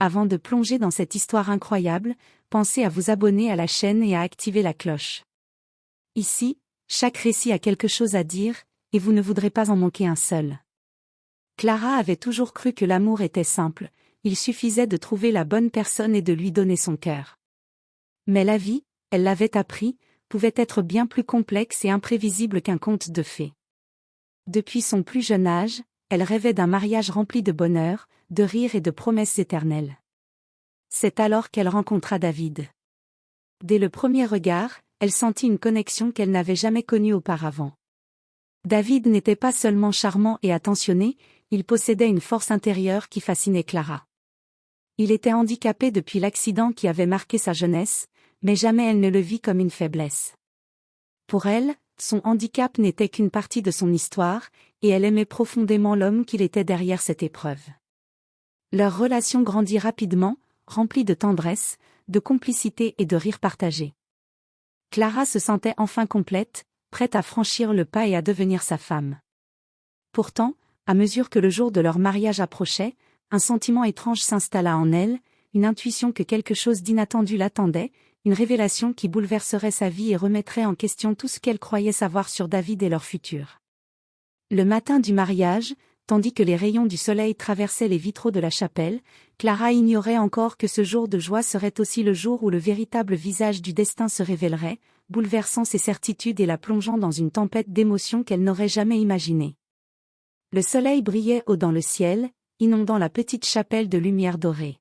Avant de plonger dans cette histoire incroyable, pensez à vous abonner à la chaîne et à activer la cloche. Ici, chaque récit a quelque chose à dire, et vous ne voudrez pas en manquer un seul. Clara avait toujours cru que l'amour était simple, il suffisait de trouver la bonne personne et de lui donner son cœur. Mais la vie, elle l'avait appris, pouvait être bien plus complexe et imprévisible qu'un conte de fées. Depuis son plus jeune âge, elle rêvait d'un mariage rempli de bonheur, de rire et de promesses éternelles. C'est alors qu'elle rencontra David. Dès le premier regard, elle sentit une connexion qu'elle n'avait jamais connue auparavant. David n'était pas seulement charmant et attentionné, il possédait une force intérieure qui fascinait Clara. Il était handicapé depuis l'accident qui avait marqué sa jeunesse, mais jamais elle ne le vit comme une faiblesse. Pour elle, son handicap n'était qu'une partie de son histoire, et elle aimait profondément l'homme qu'il était derrière cette épreuve. Leur relation grandit rapidement, remplie de tendresse, de complicité et de rire partagé. Clara se sentait enfin complète, prête à franchir le pas et à devenir sa femme. Pourtant, à mesure que le jour de leur mariage approchait, un sentiment étrange s'installa en elle, une intuition que quelque chose d'inattendu l'attendait, une révélation qui bouleverserait sa vie et remettrait en question tout ce qu'elle croyait savoir sur David et leur futur. Le matin du mariage, tandis que les rayons du soleil traversaient les vitraux de la chapelle, Clara ignorait encore que ce jour de joie serait aussi le jour où le véritable visage du destin se révélerait, bouleversant ses certitudes et la plongeant dans une tempête d'émotions qu'elle n'aurait jamais imaginée. Le soleil brillait haut dans le ciel, inondant la petite chapelle de lumière dorée.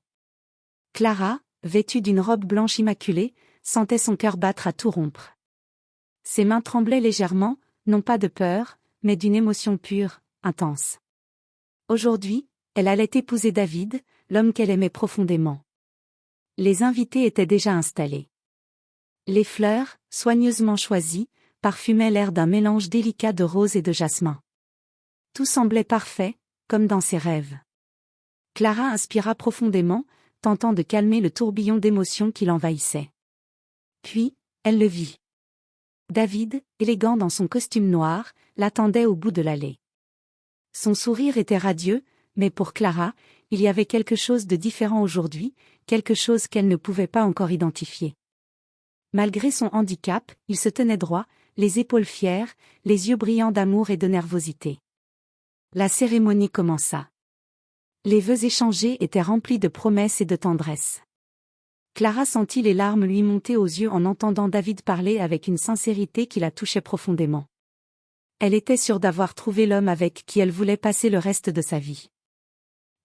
Clara, vêtue d'une robe blanche immaculée, sentait son cœur battre à tout rompre. Ses mains tremblaient légèrement, non pas de peur, mais d'une émotion pure, intense. Aujourd'hui, elle allait épouser David, l'homme qu'elle aimait profondément. Les invités étaient déjà installés. Les fleurs, soigneusement choisies, parfumaient l'air d'un mélange délicat de rose et de jasmin. Tout semblait parfait, comme dans ses rêves. Clara inspira profondément, tentant de calmer le tourbillon d'émotions qui l'envahissait. Puis, elle le vit. David, élégant dans son costume noir, l'attendait au bout de l'allée. Son sourire était radieux, mais pour Clara, il y avait quelque chose de différent aujourd'hui, quelque chose qu'elle ne pouvait pas encore identifier. Malgré son handicap, il se tenait droit, les épaules fières, les yeux brillants d'amour et de nervosité. La cérémonie commença. Les vœux échangés étaient remplis de promesses et de tendresse. Clara sentit les larmes lui monter aux yeux en entendant David parler avec une sincérité qui la touchait profondément. Elle était sûre d'avoir trouvé l'homme avec qui elle voulait passer le reste de sa vie.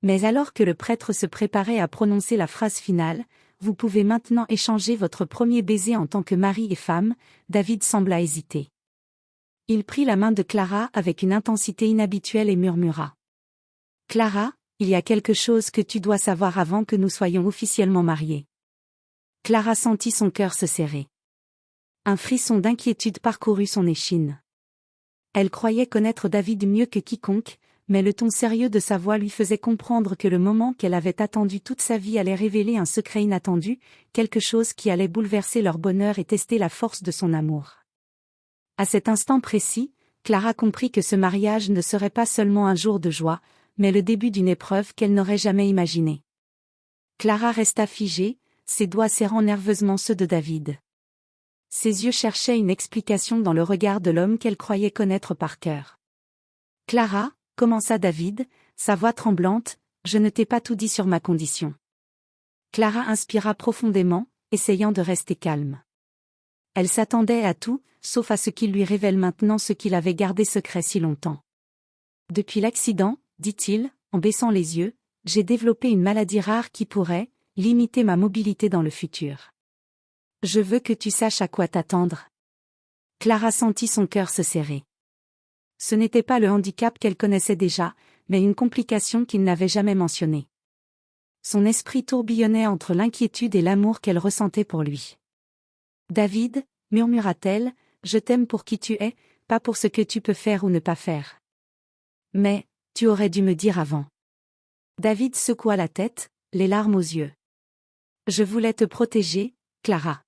Mais alors que le prêtre se préparait à prononcer la phrase finale, « Vous pouvez maintenant échanger votre premier baiser en tant que mari et femme », David sembla hésiter. Il prit la main de Clara avec une intensité inhabituelle et murmura. « Clara, il y a quelque chose que tu dois savoir avant que nous soyons officiellement mariés. » Clara sentit son cœur se serrer. Un frisson d'inquiétude parcourut son échine. Elle croyait connaître David mieux que quiconque, mais le ton sérieux de sa voix lui faisait comprendre que le moment qu'elle avait attendu toute sa vie allait révéler un secret inattendu, quelque chose qui allait bouleverser leur bonheur et tester la force de son amour. À cet instant précis, Clara comprit que ce mariage ne serait pas seulement un jour de joie, mais le début d'une épreuve qu'elle n'aurait jamais imaginée. Clara resta figée, ses doigts serrant nerveusement ceux de David. Ses yeux cherchaient une explication dans le regard de l'homme qu'elle croyait connaître par cœur. « Clara, » commença David, sa voix tremblante, « je ne t'ai pas tout dit sur ma condition. » Clara inspira profondément, essayant de rester calme. Elle s'attendait à tout, sauf à ce qu'il lui révèle maintenant ce qu'il avait gardé secret si longtemps. « Depuis l'accident, dit-il, en baissant les yeux, j'ai développé une maladie rare qui pourrait limiter ma mobilité dans le futur. Je veux que tu saches à quoi t'attendre. » Clara sentit son cœur se serrer. Ce n'était pas le handicap qu'elle connaissait déjà, mais une complication qu'il n'avait jamais mentionnée. Son esprit tourbillonnait entre l'inquiétude et l'amour qu'elle ressentait pour lui. « David, » murmura-t-elle, « je t'aime pour qui tu es, pas pour ce que tu peux faire ou ne pas faire. Mais, tu aurais dû me dire avant. » David secoua la tête, les larmes aux yeux. « Je voulais te protéger, Clara.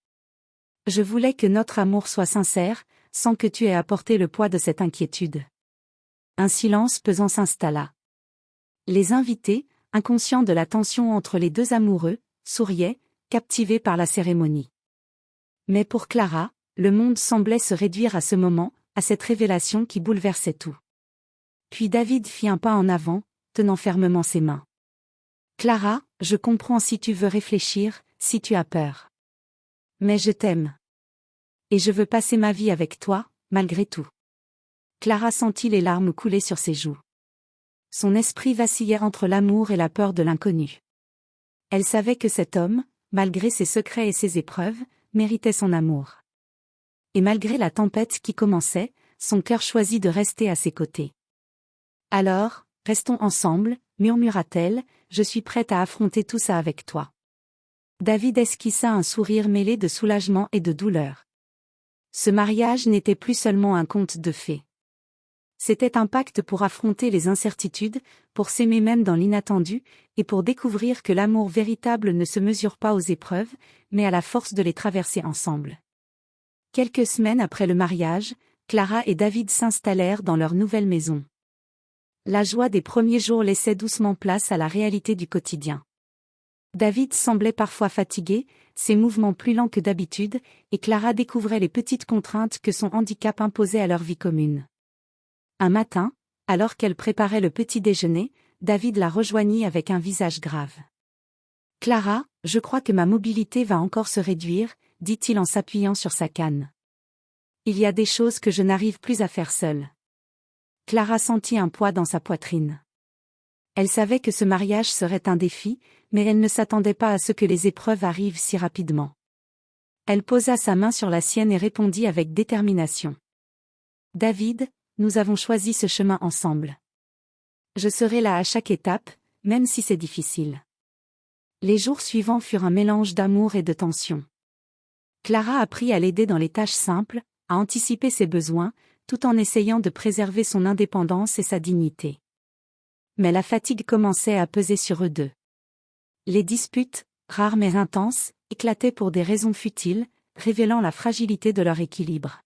Je voulais que notre amour soit sincère, sans que tu aies à porter le poids de cette inquiétude. » Un silence pesant s'installa. Les invités, inconscient de la tension entre les deux amoureux, souriait, captivé par la cérémonie. Mais pour Clara, le monde semblait se réduire à ce moment, à cette révélation qui bouleversait tout. Puis David fit un pas en avant, tenant fermement ses mains. Clara, je comprends si tu veux réfléchir, si tu as peur. Mais je t'aime. Et je veux passer ma vie avec toi, malgré tout. Clara sentit les larmes couler sur ses joues. Son esprit vacillait entre l'amour et la peur de l'inconnu. Elle savait que cet homme, malgré ses secrets et ses épreuves, méritait son amour. Et malgré la tempête qui commençait, son cœur choisit de rester à ses côtés. Alors, restons ensemble, murmura-t-elle, je suis prête à affronter tout ça avec toi. David esquissa un sourire mêlé de soulagement et de douleur. Ce mariage n'était plus seulement un conte de fées. C'était un pacte pour affronter les incertitudes, pour s'aimer même dans l'inattendu, et pour découvrir que l'amour véritable ne se mesure pas aux épreuves, mais à la force de les traverser ensemble. Quelques semaines après le mariage, Clara et David s'installèrent dans leur nouvelle maison. La joie des premiers jours laissait doucement place à la réalité du quotidien. David semblait parfois fatigué, ses mouvements plus lents que d'habitude, et Clara découvrait les petites contraintes que son handicap imposait à leur vie commune. Un matin, alors qu'elle préparait le petit déjeuner, David la rejoignit avec un visage grave. « Clara, je crois que ma mobilité va encore se réduire, » dit-il en s'appuyant sur sa canne. « Il y a des choses que je n'arrive plus à faire seule. » Clara sentit un poids dans sa poitrine. Elle savait que ce mariage serait un défi, mais elle ne s'attendait pas à ce que les épreuves arrivent si rapidement. Elle posa sa main sur la sienne et répondit avec détermination. « David, nous avons choisi ce chemin ensemble. Je serai là à chaque étape, même si c'est difficile. » Les jours suivants furent un mélange d'amour et de tension. Clara apprit à l'aider dans les tâches simples, à anticiper ses besoins, tout en essayant de préserver son indépendance et sa dignité. Mais la fatigue commençait à peser sur eux deux. Les disputes, rares mais intenses, éclataient pour des raisons futiles, révélant la fragilité de leur équilibre.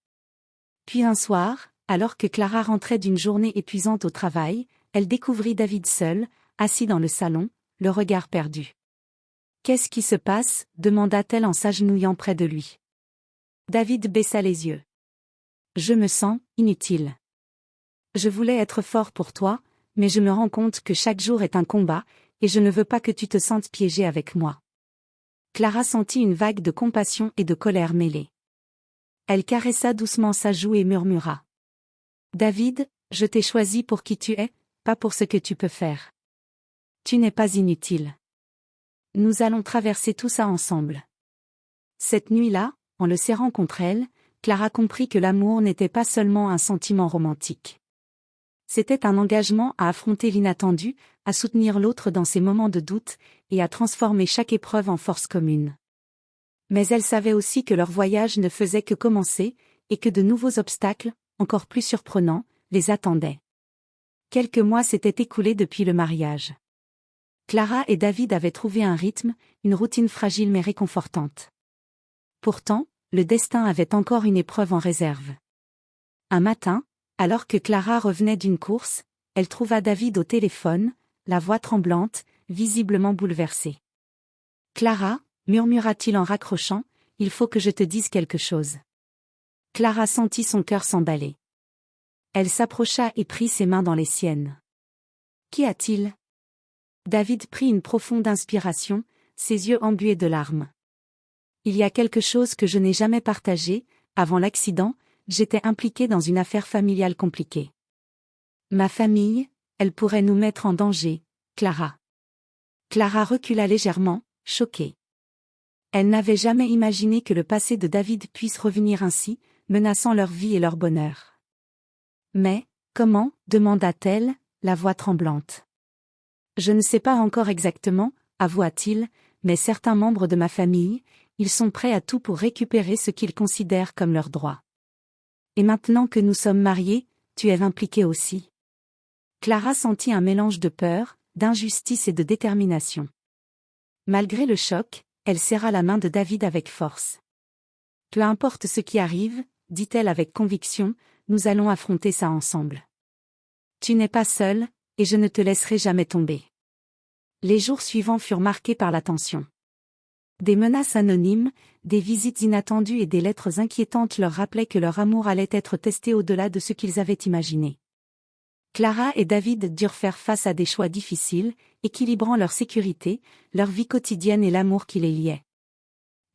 Puis un soir, alors que Clara rentrait d'une journée épuisante au travail, elle découvrit David seul, assis dans le salon, le regard perdu. « Qu'est-ce qui se passe ?» demanda-t-elle en s'agenouillant près de lui. David baissa les yeux. « Je me sens inutile. Je voulais être fort pour toi, mais je me rends compte que chaque jour est un combat, et je ne veux pas que tu te sentes piégé avec moi. » Clara sentit une vague de compassion et de colère mêlée. Elle caressa doucement sa joue et murmura. « David, je t'ai choisi pour qui tu es, pas pour ce que tu peux faire. Tu n'es pas inutile. Nous allons traverser tout ça ensemble. » Cette nuit-là, en le serrant contre elle, Clara comprit que l'amour n'était pas seulement un sentiment romantique. C'était un engagement à affronter l'inattendu, à soutenir l'autre dans ses moments de doute, et à transformer chaque épreuve en force commune. Mais elle savait aussi que leur voyage ne faisait que commencer, et que de nouveaux obstacles, encore plus surprenants, les attendaient. Quelques mois s'étaient écoulés depuis le mariage. Clara et David avaient trouvé un rythme, une routine fragile mais réconfortante. Pourtant, le destin avait encore une épreuve en réserve. Un matin, alors que Clara revenait d'une course, elle trouva David au téléphone, la voix tremblante, visiblement bouleversée. « Clara, » murmura-t-il en raccrochant, « il faut que je te dise quelque chose. » Clara sentit son cœur s'emballer. Elle s'approcha et prit ses mains dans les siennes. « Qu'y a-t-il » David prit une profonde inspiration, ses yeux embués de larmes. « Il y a quelque chose que je n'ai jamais partagé, avant l'accident, j'étais impliquée dans une affaire familiale compliquée. Ma famille, elle pourrait nous mettre en danger, Clara. » Clara recula légèrement, choquée. Elle n'avait jamais imaginé que le passé de David puisse revenir ainsi, menaçant leur vie et leur bonheur. « Mais, comment ?» demanda-t-elle, la voix tremblante. « Je ne sais pas encore exactement, » avoua-t-il, « mais certains membres de ma famille, ils sont prêts à tout pour récupérer ce qu'ils considèrent comme leur droit. Et maintenant que nous sommes mariés, tu es impliquée aussi. » Clara sentit un mélange de peur, d'injustice et de détermination. Malgré le choc, elle serra la main de David avec force. « Peu importe ce qui arrive, » dit-elle avec conviction, « nous allons affronter ça ensemble. Tu n'es pas seule, et je ne te laisserai jamais tomber. » Les jours suivants furent marqués par la tension. Des menaces anonymes, des visites inattendues et des lettres inquiétantes leur rappelaient que leur amour allait être testé au-delà de ce qu'ils avaient imaginé. Clara et David durent faire face à des choix difficiles, équilibrant leur sécurité, leur vie quotidienne et l'amour qui les liait.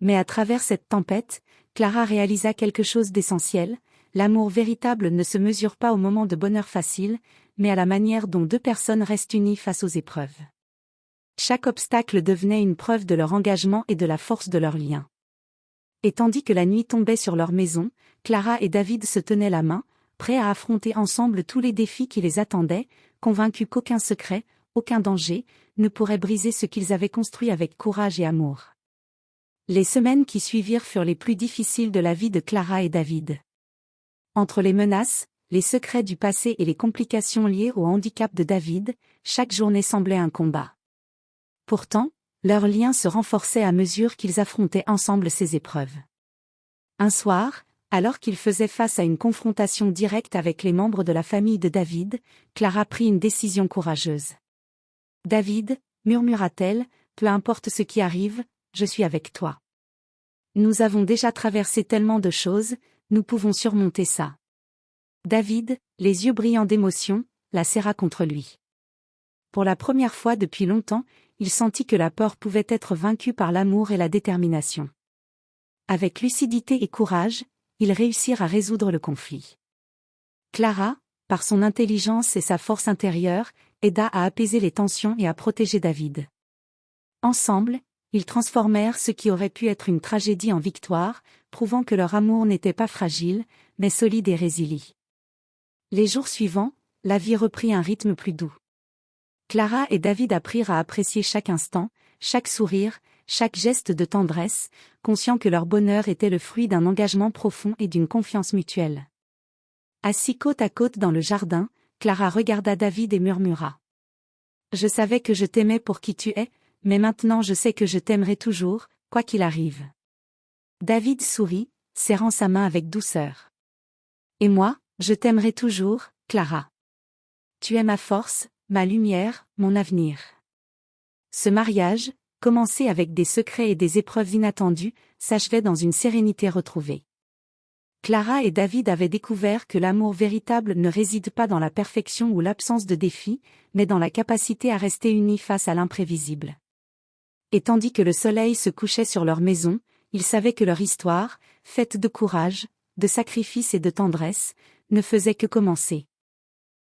Mais à travers cette tempête, Clara réalisa quelque chose d'essentiel: l'amour véritable ne se mesure pas au moment de bonheur facile, mais à la manière dont deux personnes restent unies face aux épreuves. Chaque obstacle devenait une preuve de leur engagement et de la force de leur lien. Et tandis que la nuit tombait sur leur maison, Clara et David se tenaient la main, prêts à affronter ensemble tous les défis qui les attendaient, convaincus qu'aucun secret, aucun danger, ne pourrait briser ce qu'ils avaient construit avec courage et amour. Les semaines qui suivirent furent les plus difficiles de la vie de Clara et David. Entre les menaces, les secrets du passé et les complications liées au handicap de David, chaque journée semblait un combat. Pourtant, leur lien se renforçait à mesure qu'ils affrontaient ensemble ces épreuves. Un soir, alors qu'ils faisaient face à une confrontation directe avec les membres de la famille de David, Clara prit une décision courageuse. « David, murmura-t-elle, peu importe ce qui arrive, je suis avec toi. Nous avons déjà traversé tellement de choses, nous pouvons surmonter ça. » David, les yeux brillants d'émotion, la serra contre lui. Pour la première fois depuis longtemps, il sentit que la peur pouvait être vaincue par l'amour et la détermination. Avec lucidité et courage, ils réussirent à résoudre le conflit. Clara, par son intelligence et sa force intérieure, aida à apaiser les tensions et à protéger David. Ensemble, ils transformèrent ce qui aurait pu être une tragédie en victoire, prouvant que leur amour n'était pas fragile, mais solide et résilient. Les jours suivants, la vie reprit un rythme plus doux. Clara et David apprirent à apprécier chaque instant, chaque sourire, chaque geste de tendresse, conscients que leur bonheur était le fruit d'un engagement profond et d'une confiance mutuelle. Assis côte à côte dans le jardin, Clara regarda David et murmura: « Je savais que je t'aimais pour qui tu es, mais maintenant je sais que je t'aimerai toujours, quoi qu'il arrive. » David sourit, serrant sa main avec douceur. « Et moi, je t'aimerai toujours, Clara. Tu es ma force, ma lumière, mon avenir. » Ce mariage, commencé avec des secrets et des épreuves inattendues, s'achevait dans une sérénité retrouvée. Clara et David avaient découvert que l'amour véritable ne réside pas dans la perfection ou l'absence de défis, mais dans la capacité à rester unis face à l'imprévisible. Et tandis que le soleil se couchait sur leur maison, ils savaient que leur histoire, faite de courage, de sacrifice et de tendresse, ne faisait que commencer.